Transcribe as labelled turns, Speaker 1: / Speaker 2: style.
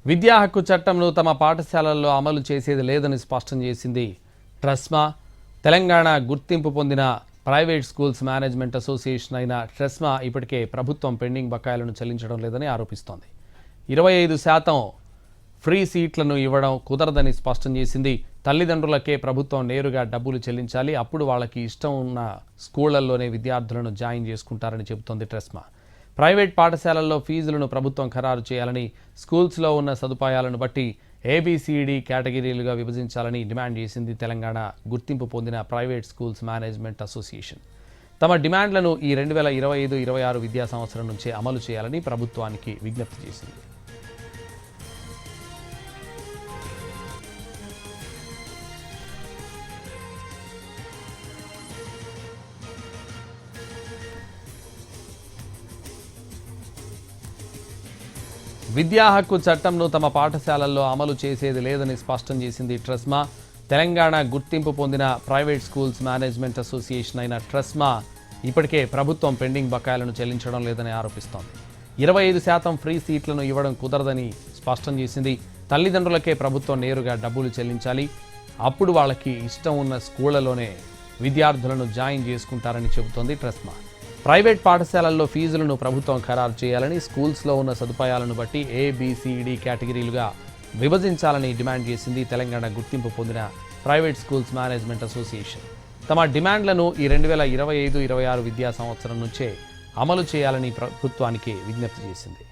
Speaker 1: విద్యా హక్కు చట్టంను తమ పాఠశాలల్లో అమలు చేసేది లేదని స్పష్టం చేసింది ట్రస్మా. తెలంగాణ గుర్తింపు పొందిన ప్రైవేట్ స్కూల్స్ మేనేజ్మెంట్ అసోసియేషన్ అయిన ట్రస్మా ఇప్పటికే ప్రభుత్వం పెండింగ్ బకాయిలను చెల్లించడం లేదని ఆరోపిస్తోంది. 25% ఫ్రీ సీట్లను ఇవ్వడం కుదరదని స్పష్టం చేసింది. తల్లిదండ్రులకే ప్రభుత్వం నేరుగా డబ్బులు చెల్లించాలి, అప్పుడు వాళ్ళకి ఇష్టం ఉన్న స్కూళ్లలోనే విద్యార్థులను జాయిన్ చేసుకుంటారని చెబుతోంది ట్రస్మా. ప్రైవేట్ పాఠశాలల్లో ఫీజులను ప్రభుత్వం ఖరారు చేయాలని, స్కూల్స్లో ఉన్న సదుపాయాలను బట్టి ఏబిసిడి కేటగిరీలుగా విభజించాలని డిమాండ్ చేసింది తెలంగాణ గుర్తింపు పొందిన ప్రైవేట్ స్కూల్స్ మేనేజ్మెంట్ అసోసియేషన్. తమ డిమాండ్లను ఈ 2025-26 విద్యా సంవత్సరం నుంచే అమలు చేయాలని ప్రభుత్వానికి విజ్ఞప్తి చేసింది. విద్యా హక్కు చట్టంను తమ పాఠశాలల్లో అమలు చేసేది లేదని స్పష్టం చేసింది ట్రస్మా. తెలంగాణ గుర్తింపు పొందిన ప్రైవేట్ స్కూల్స్ మేనేజ్మెంట్ అసోసియేషన్ అయిన ట్రస్మా ఇప్పటికే ప్రభుత్వం పెండింగ్ బకాయిలను చెల్లించడం లేదని ఆరోపిస్తోంది. 25% ఫ్రీ సీట్లను ఇవ్వడం కుదరదని స్పష్టం చేసింది. తల్లిదండ్రులకే ప్రభుత్వం నేరుగా డబ్బులు చెల్లించాలి, అప్పుడు వాళ్ళకి ఇష్టం ఉన్న స్కూళ్లలోనే విద్యార్థులను జాయిన్ చేసుకుంటారని చెబుతోంది ట్రస్మా. ప్రైవేట్ పాఠశాలల్లో ఫీజులను ప్రభుత్వం ఖరారు చేయాలని, స్కూల్స్లో ఉన్న సదుపాయాలను బట్టి ఏబిసిడి కేటగిరీలుగా విభజించాలని డిమాండ్ చేసింది తెలంగాణ గుర్తింపు పొందిన ప్రైవేట్ స్కూల్స్ మేనేజ్మెంట్ అసోసియేషన్. తమ డిమాండ్లను ఈ 2025-26 విద్యా సంవత్సరం నుంచే అమలు చేయాలని ప్రభుత్వానికి విజ్ఞప్తి చేసింది.